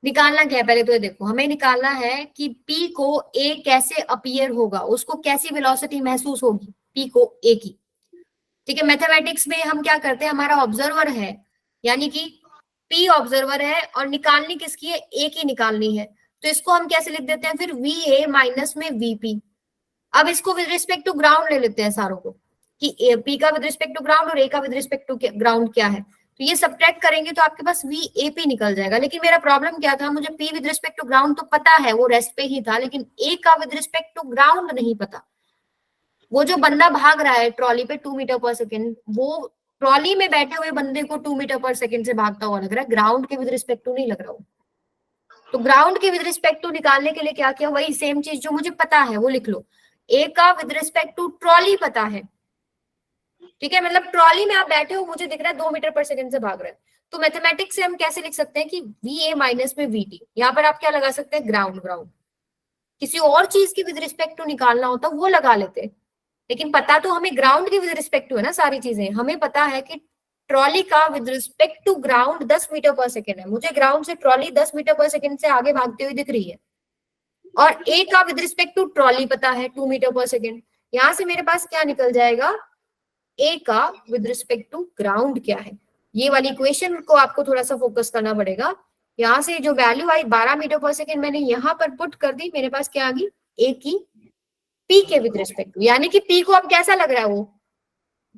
निकालना क्या है, पहले तो ये देखो, हमें निकालना है कि P को A कैसे अपीयर होगा, उसको कैसी वेलोसिटी महसूस होगी P को A की, ठीक है, मैथमेटिक्स में हम क्या करते हैं, हमारा ऑब्जर्वर है, यानी कि P ऑब्जर्वर है और निकालनी किसकी है, A की निकालनी है, तो इसको हम कैसे लिख देते हैं फिर VA माइनस में VP। अब इसको विद रिस्पेक्ट टू ग्राउंड ले लेते हैं सारों को, कि P का विद रिस्पेक्ट टू ग्राउंड और A का विद रिस्पेक्ट टू ग्राउंड क्या है, तो ये सब्ट्रैक्ट करेंगे तो आपके पास वी ए पी निकल जाएगा। लेकिन मेरा प्रॉब्लम क्या था, मुझे P with respect to ground तो पता है, वो रेस्ट पे ही था, लेकिन ए का विद रिस्पेक्ट टू ग्राउंड नहीं पता। वो जो बंदा भाग रहा है ट्रॉली पे 2 मीटर पर सेकेंड, वो ट्रॉली में बैठे हुए बंदे को 2 मीटर पर सेकेंड से भागता हुआ लग रहा है, ग्राउंड के विद रिस्पेक्ट टू नहीं लग रहा हो। तो ग्राउंड के विद रिस्पेक्ट टू निकालने के लिए क्या किया, वही सेम चीज जो मुझे पता है वो लिख लो। ए का विद रिस्पेक्ट टू ट्रॉली पता है, ठीक है, मतलब ट्रॉली में आप बैठे हो, मुझे दिख रहा है 2 मीटर पर सेकेंड से भाग रहा है, तो मैथमेटिक्स से हम कैसे लिख सकते हैं कि वी ए माइनस में वी टी, यहाँ पर आप क्या लगा सकते हैं, ग्राउंड। ग्राउंड किसी और चीज की विद रिस्पेक्ट टू निकालना होता वो लगा लेते, लेकिन पता तो हमें ग्राउंड की विद रिस्पेक्ट टू है ना सारी चीजें। हमें पता है कि ट्रॉली का with respect to ground 10 meter पर सेकेंड है, मुझे ग्राउंड से ट्रॉली 10 मीटर पर सेकेंड से आगे भागती हुई दिख रही है, और ए का विद रिस्पेक्ट टू ट्रॉली पता है 2 मीटर पर सेकेंड। यहां से मेरे पास क्या निकल जाएगा, ए का विद रिस्पेक्ट टू ग्राउंड क्या है। ये वाली इक्वेशन को आपको थोड़ा सा फोकस करना पड़ेगा। यहाँ से जो वैल्यू आई 12 मीटर पर सेकेंड मैंने यहाँ पर पुट कर दी, मेरे पास क्या आ गई, ए की पी के विद रिस्पेक्ट टू, यानी कि पी को अब कैसा लग रहा है वो,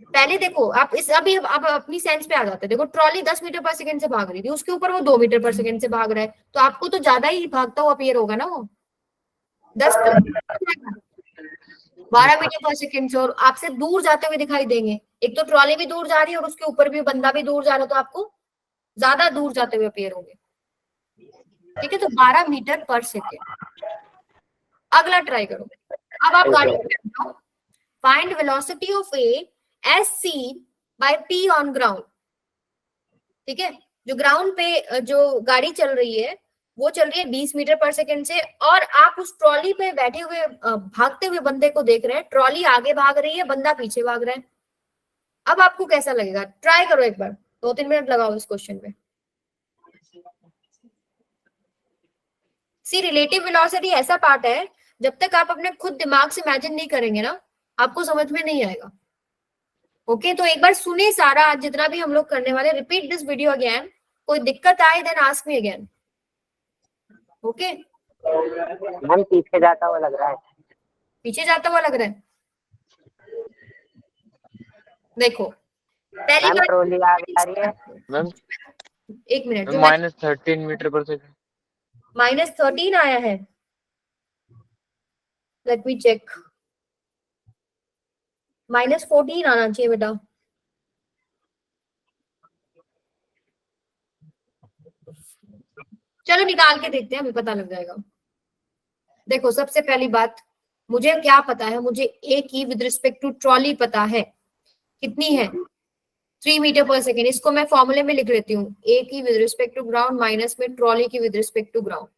पहले देखो आप इस अभी आप अपनी सेंस पे आ जाते हैं। देखो ट्रॉली 10 मीटर पर सेकेंड से भाग रही थी, उसके ऊपर वो 2 मीटर पर सेकेंड से भाग रहा है, तो आपको तो ज्यादा ही भागता हुआ अपीयर होगा ना वो 10 12 मीटर पर सेकेंड से, और आपसे दूर जाते हुए दिखाई देंगे। एक तो ट्रॉली भी दूर जा रही है और उसके ऊपर भी बंदा भी दूर जा रहा है, तो आपको ज्यादा दूर जाते हुए अपीयर होंगे, ठीक है। तो 12 मीटर पर सेकेंड। अगला ट्राई करो, अब आप गाड़ी find velocity of A as seen by P on ground, ठीक है। जो ग्राउंड पे जो गाड़ी चल रही है वो चल रही है 20 मीटर पर सेकेंड से, और आप उस ट्रॉली पे बैठे हुए भागते हुए बंदे को देख रहे हैं, ट्रॉली आगे भाग रही है, बंदा पीछे भाग रहा है। अब आपको कैसा लगेगा, ट्राई करो एक बार, 2-3 मिनट लगाओ इस क्वेश्चन पे। सी रिलेटिव वेलोसिटी ऐसा पार्ट है, जब तक आप अपने खुद दिमाग से इमेजिन नहीं करेंगे ना, आपको समझ में नहीं आएगा। ओके, तो एक बार सुने सारा आज जितना भी हम लोग करने वाले, रिपीट दिस वीडियो अगेन, कोई दिक्कत आए then ask me again. Okay, ma'am पीछे जाता हुआ लग रहा है, पीछे जाता हुआ लग रहा है। देखो पहली मैम बात, ट्रॉली आगे आ रही है, मैम एक मिनट, -13 मीटर पर सेकेंड। -13 आया है, लेट मी चेक, -14 आना चाहिए बेटा। चलो निकाल के देखते हैं, अभी पता लग जाएगा। देखो सबसे पहली बात, मुझे क्या पता है, मुझे ए की विद रिस्पेक्ट टू ट्रॉली पता है, कितनी है, 3 मीटर पर सेकेंड। इसको मैं फॉर्मूले में लिख लेती हूँ, ए की with respect to ground minus में ट्रॉली की विद रिस्पेक्ट टू ग्राउंड,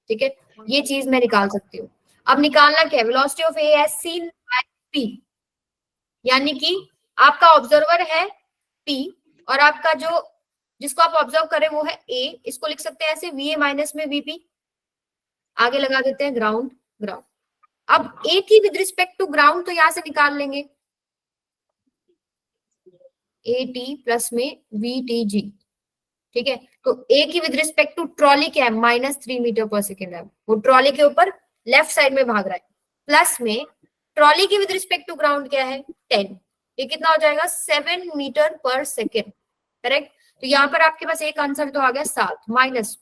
ठीक है। ये चीज मैं निकाल सकती हूँ। अब निकालना क्या है, velocity of A as seen by P, यानी कि आपका ऑब्जर्वर है पी, और आपका जो जिसको आप ऑब्जर्व करें वो है ए, इसको लिख सकते हैं ऐसे, वी ए माइनस में वीपी, आगे लगा देते हैं ग्राउंड। ग्राउंड, अब ए की विद रिस्पेक्ट टू ग्राउंड तो यहां से निकाल लेंगे, ए टी प्लस में वी टी जी, ठीक है। तो ए की विद रिस्पेक्ट टू ट्रॉली क्या है, -3 मीटर पर सेकेंड है, वो ट्रॉली के ऊपर लेफ्ट साइड में भाग रहा है, प्लस में ट्रॉली की विद रिस्पेक्ट टू ग्राउंड क्या है 10, ये कितना हो जाएगा 7 मीटर पर सेकेंड, करेक्ट। तो यहाँ पर आपके पास एक आंसर तो आ गया 7, माइनस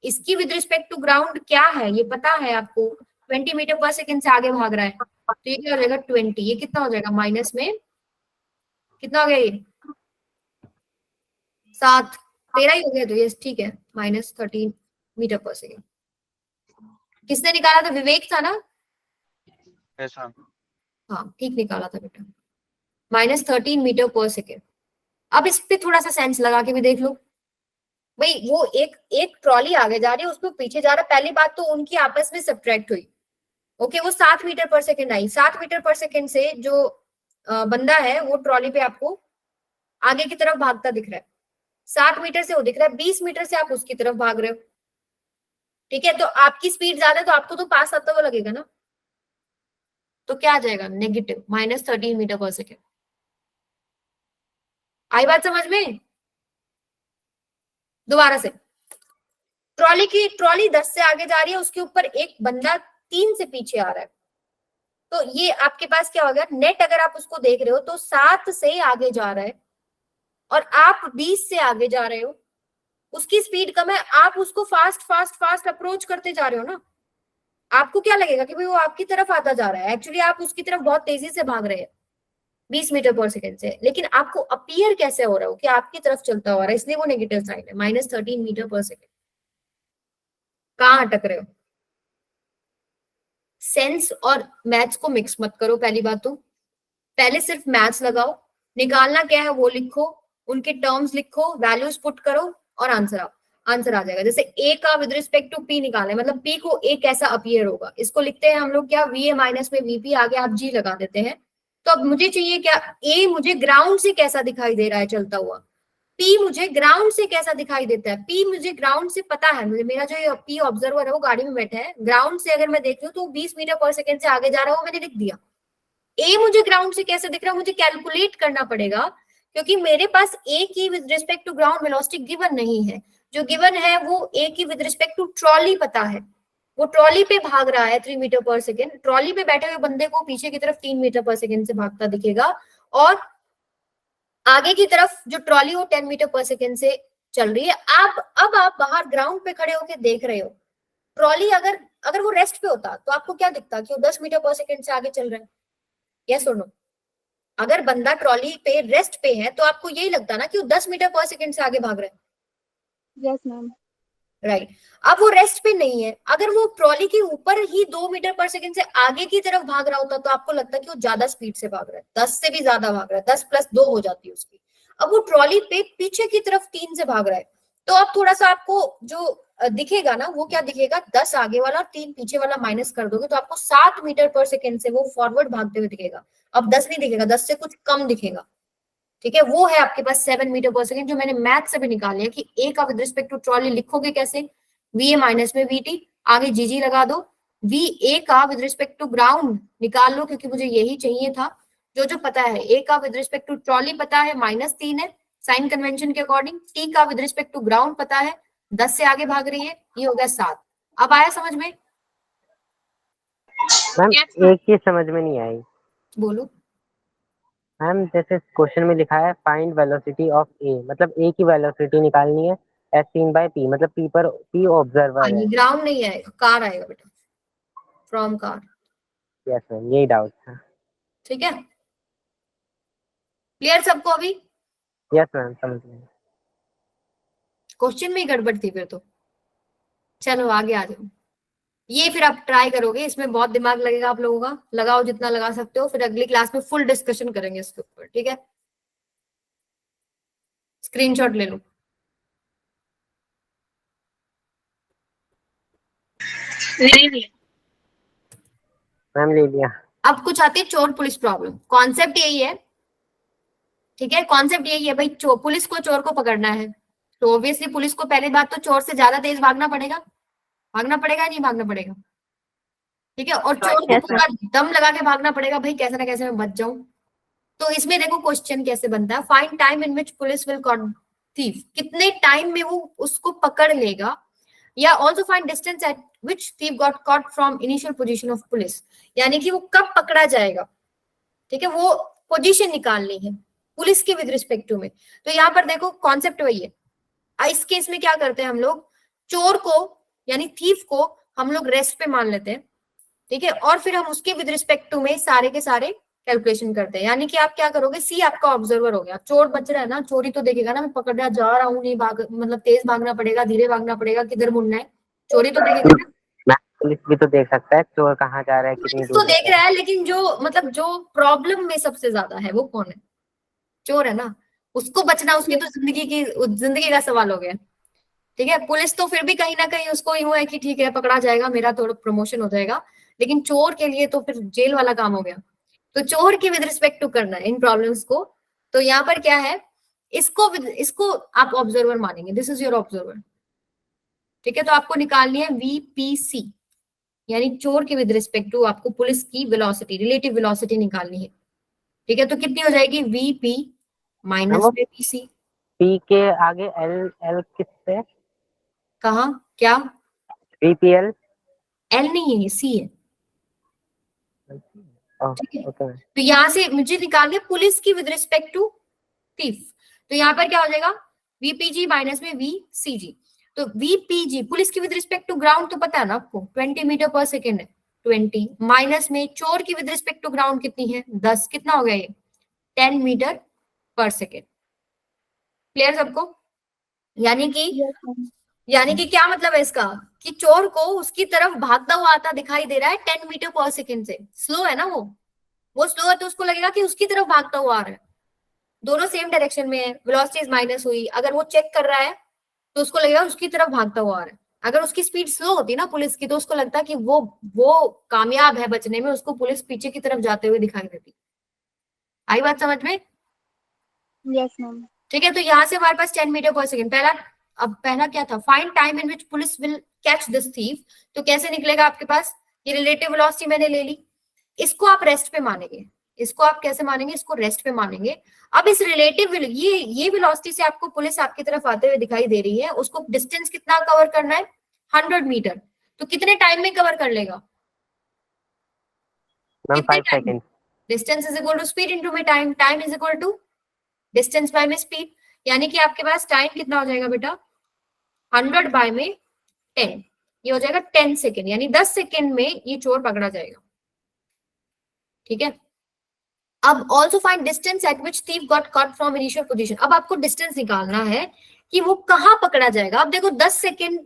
इसकी विद रिस्पेक्ट टू ग्राउंड क्या है ये पता है आपको, 20 मीटर पर सेकेंड से आगे भाग रहा है, तो ये क्या हो जाएगा 20, ये कितना हो जाएगा माइनस में कितना हो गया, ये 7, 13 ही हो गया, तो ये ठीक है, -13 मीटर पर सेकेंड। किसने निकाला था, विवेक था ना, ऐसा हाँ ठीक निकाला था बेटा, -13 मीटर पर सेकेंड। अब इस पे थोड़ा सा सेंस लगा के भी देख लो भाई, वो एक ट्रॉली आगे जा रही है, उसको पीछे जा रहा है, पहली बात तो उनकी आपस में सब्ट्रैक्ट हुई, ओके, वो 7 मीटर पर सेकेंड आई, 7 मीटर पर सेकेंड से जो बंदा है वो ट्रॉली पे आपको आगे की तरफ भागता दिख रहा है, 7 मीटर से वो दिख रहा है, 20 मीटर से आप उसकी तरफ भाग रहे हो, ठीक है। तो आपकी स्पीड ज्यादा है तो आपको तो पास आता हुआ लगेगा ना, तो क्या आ जाएगा नेगेटिव -13 मीटर पर सेकेंड। आई बात समझ में, दोबारा से, ट्रॉली 10 से आगे जा रही है, उसके ऊपर एक बंदा 3 से पीछे आ रहा है, तो ये आपके पास क्या हो गया नेट, अगर आप उसको देख रहे हो तो 7 से आगे जा रहा है, और आप 20 से आगे जा रहे हो, उसकी स्पीड कम है, आप उसको फास्ट फास्ट फास्ट अप्रोच करते जा रहे हो ना, आपको क्या लगेगा कि भाई वो आपकी तरफ आता जा रहा है, एक्चुअली आप उसकी तरफ बहुत तेजी से भाग रहे हैं 20 मीटर पर सेकेंड से, लेकिन आपको अपीयर कैसे हो रहा हो कि आपकी तरफ चलता हुआ रहा है, इसलिए वो नेगेटिव साइन है, -13 मीटर पर सेकेंड। कहाँ अटक रहे हो? सेंस और मैथ्स को मिक्स मत करो, पहली बात तो पहले सिर्फ मैथ्स लगाओ, निकालना क्या है वो लिखो, उनके टर्म्स लिखो, वैल्यूज पुट करो और आंसर आ जाएगा। जैसे ए का विद रिस्पेक्ट टू पी निकाले, मतलब पी को ए कैसा अपीयर होगा, इसको लिखते हैं हम लोग क्या, वी ए माइनस में वीपी, आगे आप जी लगा देते हैं। तो अब मुझे चाहिए क्या, ए मुझे ग्राउंड से कैसा दिखाई दे रहा है चलता हुआ, पी मुझे ग्राउंड से कैसा दिखाई देता है, पी मुझे ग्राउंड से पता है, मुझे मेरा जो पी ऑब्जर्वर है वो गाड़ी में बैठा है, ग्राउंड से अगर मैं देख रही हूँ तो 20 मीटर पर सेकेंड से आगे जा रहा है, वो मैंने लिख दिया। ए मुझे ग्राउंड से कैसे दिख रहा है, मुझे कैलकुलेट करना पड़ेगा, क्योंकि मेरे पास ए की with respect to ground velocity given नहीं है, जो गिवन है वो ए की विद रिस्पेक्ट टू ट्रॉली पता है, वो ट्रॉली पे भाग रहा है 3 मीटर पर सेकेंड, ट्रॉली पे बैठे हुए बंदे को पीछे की तरफ 3 मीटर पर सेकेंड से भागता दिखेगा, और आगे की तरफ जो ट्रॉली वो 10 मीटर पर सेकेंड से चल रही है। अब आप बाहर ग्राउंड पे खड़े होकर देख रहे हो, ट्रॉली अगर वो रेस्ट पे होता तो आपको क्या दिखता कि वो 10 मीटर पर सेकेंड से आगे चल रहा है, यस और नो? अगर बंदा ट्रॉली पे रेस्ट पे है तो आपको यही लगता ना कि वो 10 मीटर पर सेकेंड से आगे भाग रहा है। Yes ma'am. राइट। अब वो रेस्ट पे नहीं है, अगर वो ट्रॉली के ऊपर ही 2 मीटर पर सेकेंड से आगे की तरफ भाग रहा होता तो आपको लगता कि वो ज्यादा स्पीड से भाग रहा है, 10 से भी ज्यादा भाग रहा है, 10 + 2 हो जाती है उसकी। अब वो ट्रॉली पे पीछे की तरफ 3 से भाग रहा है, तो अब थोड़ा सा आपको जो दिखेगा ना, वो क्या दिखेगा, 10 आगे वाला और 3 पीछे वाला माइनस कर दोगे तो आपको 7 मीटर पर सेकेंड से वो फॉरवर्ड भागते हुए दिखेगा। अब 10 नहीं दिखेगा, 10 से कुछ कम दिखेगा, ठीक है, वो है आपके पास 7 मीटर पर सेकेंड, जो मैंने मैथ से भी निकाल लिया कि ए का विद रिस्पेक्ट टू ट्रॉली लिखोगे कैसे, वी ए माइनस में वी टी, आगे जी जी लगा दो, वी ए का विद रिस्पेक्ट टू ग्राउंड निकाल लो, क्योंकि मुझे यही चाहिए था, जो पता है, ए का विद रिस्पेक्ट टू ट्रॉली पता है -3 है साइन कन्वेंशन के अकॉर्डिंग, टी का विद रिस्पेक्ट टू ग्राउंड पता है 10 से आगे भाग रही है, ये हो गया 7। अब आया समझ में? मैम एक चीज समझ में नहीं आई। बोलो। मैम जैसे क्वेश्चन में लिखा है फाइंड वेलोसिटी ऑफ ए, मतलब ए की वेलोसिटी निकालनी है एज सीन बाय पी, मतलब पी पर पी ऑब्जर्वर है। ग्राउंड नहीं आएगा, कार आएगा बेटा, फ्रॉम कार। यस मैम, यही डाउट था। ठीक है, क्लियर सबको अभी? यस मैम, समझ गए। क्वेश्चन में ही गड़बड़ थी फिर तो। चलो आगे आ जाओ, ये फिर आप ट्राई करोगे, इसमें बहुत दिमाग लगेगा आप लोगों का, लगाओ जितना लगा सकते हो, फिर अगली क्लास में फुल डिस्कशन करेंगे इसके ऊपर, ठीक है? स्क्रीनशॉट ले लो। मैम ले लिया। अब कुछ आती है चोर पुलिस प्रॉब्लम, कॉन्सेप्ट यही है, ठीक है, कॉन्सेप्ट यही है भाई, पुलिस को चोर को पकड़ना है, तो ऑब्वियसली पुलिस को पहली बात तो चोर से ज्यादा तेज भागना पड़ेगा नहीं भागना पड़ेगा, ठीक है, और चोर को पूरा दम लगा के भागना पड़ेगा, भाई कैसे ना कैसे मैं बच जाऊं। तो इसमें देखो क्वेश्चन कैसे बनता है, find time in which police will caught thief, कितने टाइम में वो उसको पकड़ लेगा, या also find distance at which thief got caught from initial position of police, यानी कि वो कब पकड़ा जाएगा, ठीक है, वो पोजीशन निकालनी है पुलिस के विद रिस्पेक्ट टू में। तो यहाँ पर देखो कॉन्सेप्ट वही है, इस केस में क्या करते हैं हम लोग, चोर को यानी थीफ को हम लोग रेस्ट पे मान लेते हैं, ठीक है, और फिर हम उसके विद रिस्पेक्ट टू में सारे के सारे कैलकुलेशन करते हैं, यानी कि आप क्या करोगे, सी आपका ऑब्जर्वर हो गया, चोर बच रहा है ना, चोरी तो देखेगा ना, मैं पकड़ना जा रहा हूँ, नहीं भाग, मतलब तेज भागना पड़ेगा, धीरे भागना पड़ेगा, किधर मुड़ना है, चोरी तो देखेगा ना, पुलिस भी तो देख सकता है चोर कहाँ जा रहा है, कितनी पुलिस दूर तो देख रहा है, लेकिन जो प्रॉब्लम में सबसे ज्यादा है वो कौन है, चोर है ना, उसको बचना उसकी तो जिंदगी का सवाल हो गया, ठीक है। पुलिस तो फिर भी कहीं ना कहीं उसको यूं है कि ठीक है पकड़ा जाएगा, मेरा थोड़ा प्रमोशन हो जाएगा, लेकिन चोर के लिए तो फिर जेल वाला काम हो गया, तो चोर की विद रिस्पेक्ट टू करना है इन प्रॉब्लम्स को। तो यहाँ पर क्या है, इसको आप ऑब्जर्वर मानेंगे, दिस इज योर ऑब्जर्वर, ठीक है, तो आपको निकालनी है वीपीसी, यानी चोर के विद रिस्पेक्ट टू आपको पुलिस की वेलोसिटी, रिलेटिव वेलोसिटी निकालनी है, ठीक है, तो कितनी हो जाएगी, वीपी माइनस में पीसी, पी के आगे एल, एल किससे, कहा क्या, वीपीएल, एल नहीं है, सी है, ठीक है, ओके। तो यहाँ से मुझे निकालनी है पुलिस की विद रिस्पेक्ट टू थीफ, तो यहाँ पर क्या हो जाएगा, VPG माइनस में VCG। तो VPG पुलिस की विद रिस्पेक्ट टू ग्राउंड तो पता है ना आपको 20 मीटर पर सेकेंड है, 20 माइनस में चोर की विद रिस्पेक्ट टू ग्राउंड कितनी है 10, कितना हो गया ये 10 मीटर पर सेकेंड। क्लियर सबको? यानी कि क्या मतलब है इसका, कि चोर को उसकी तरफ भागता हुआ आता दिखाई दे रहा है 10 मीटर पर सेकेंड से, स्लो है ना वो स्लो है तो उसको लगेगा कि उसकी तरफ भागता हुआ आ रहा है, दोनों सेम डायरेक्शन में है, वेलोसिटी माइनस हुई, अगर वो चेक कर रहा है तो उसको लगेगा उसकी तरफ भागता हुआ आ रहा है। अगर उसकी स्पीड स्लो होती ना पुलिस की तो उसको लगता कि वो कामयाब है बचने में, उसको पुलिस पीछे की तरफ जाते हुए दिखाई देती। आई बात समझ में? Yes ma'am. ठीक है, तो यहाँ से हमारे पास 10 मीटर पर सेकेंड। पहला क्या था, find time in which police will catch this thief. तो कैसे निकलेगा आपके पास, ये रिलेटिव वेलोसिटी मैंने ले ली, इसको आप रेस्ट पे मानेंगे, इसको आप कैसे मानेंगे, इसको रेस्ट पे मानेंगे। अब इस रिलेटिव ये वेलोसिटी से आपको पुलिस आपकी तरफ आते हुए दिखाई दे रही है, उसको डिस्टेंस कितना कवर करना है 100 मीटर, तो कितने टाइम में कवर कर लेगा? Ma'am 5 second. Distance is equal to speed into में time, time is equal to distance by में स्पीड, यानी कि आपके पास टाइम कितना हो जाएगा बेटा 100 बाय में 10, ये हो जाएगा 10 सेकेंड, यानी 10 सेकेंड में ये चोर पकड़ा जाएगा। ठीक है, अब also find distance at which thief got caught from initial position. अब आपको डिस्टेंस निकालना है कि वो कहां पकड़ा जाएगा। अब देखो 10 सेकेंड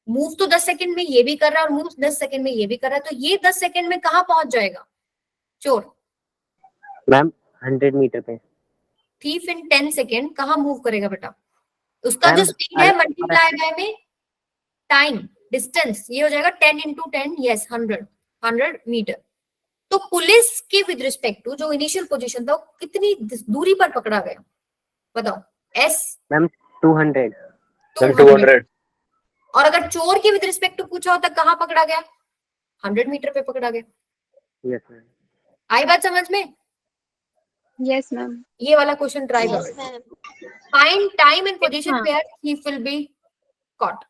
मूव तो 10 सेकेंड में ये भी कर रहा है और मूव 10 सेकेंड में ये भी कर रहा है, तो ये 10 सेकेंड में कहां पहुंच जाएगा चोर? मैम 100 मीटर पे। थीफ इन 10 सेकेंड कहां मूव करेगा बेटा? उसका जो स्पीड है मल्टीप्लाई बाय में टाइम डिस्टेंस, ये हो जाएगा 10 इंटू 10, यस 100 मीटर। तो पुलिस के विद रिस्पेक्ट टू जो इनिशियल पोजीशन था वो कितनी दूरी पर पकड़ा गया बताओ? S ma'am 200। 200। और अगर चोर के विद रिस्पेक्ट टू पूछा होता कहां पकड़ा गया? 100 मीटर पे पकड़ा गया। Yes ma'am. आई बात समझ में? Yes ma'am. ये वाला क्वेश्चन ट्राई करो। Find time and position where thief will be cot.